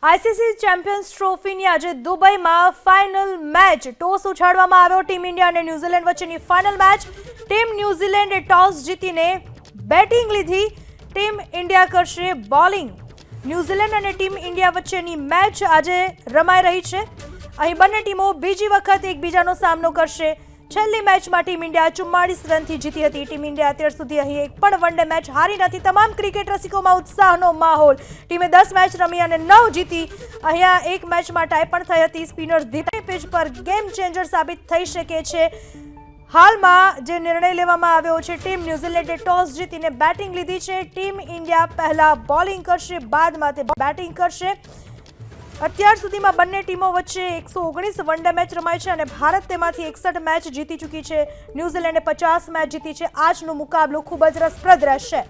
ICC champions ટ્રોફીની આજે દુબઈમાં final match toss ઉછાળવામાં આવ્યો। ટીમ ઇન્ડિયા અને ન્યૂઝીલેન્ડ વચ્ચેની ફાઇનલ મેચ। ટીમ ન્યૂઝીલેન્ડે ટોસ જીતીને બેટિંગ લીધી। ટીમ ઇન્ડિયા કરશે બોલિંગ। ન્યૂઝીલેન્ડ અને ટીમ ઇન્ડિયા વચ્ચેની મેચ આજે રમાઈ રહી છે। અહીં બંને ટીમો બીજી વખત એકબીજાનો સામનો કરશે। છેલ્લી મેચમાં ટીમ ઇન્ડિયા 44 રનથી જીતી હતી। ટીમ ઇન્ડિયા અત્યાર સુધી અહીં એક પણ વનડે મેચ હારી નથી। તમામ ક્રિકેટ રસિકોમાં ઉત્સાહનો માહોલ। ટીમે 10 મેચ રમી અને 9 જીતી। અહીંયા એક મેચમાં ટાઈ પણ થઈ હતી। સ્પિનર્સ ધીમી પિચ પર ગેમ ચેન્જર સાબિત થઈ શકે છે। હાલમાં જે નિર્ણય લેવામાં આવ્યો છે, ટીમ ન્યૂઝીલેન્ડે ટોસ જીતીને બેટિંગ લીધી છે। ટીમ ઇન્ડિયા પહેલા બોલિંગ કરશે, બાદમાં તે બેટિંગ કરશે। અત્યાર સુધીમાં બંને ટીમો વચ્ચે 119 વનડે મેચ રમાઈ છે અને ભારત તેમાંથી 61 મેચ જીતી ચૂકી છે। ન્યૂઝીલેન્ડે 50 મેચ જીતી છે। આજનો મુકાબલો ખૂબ જ રસપ્રદ રહેશે।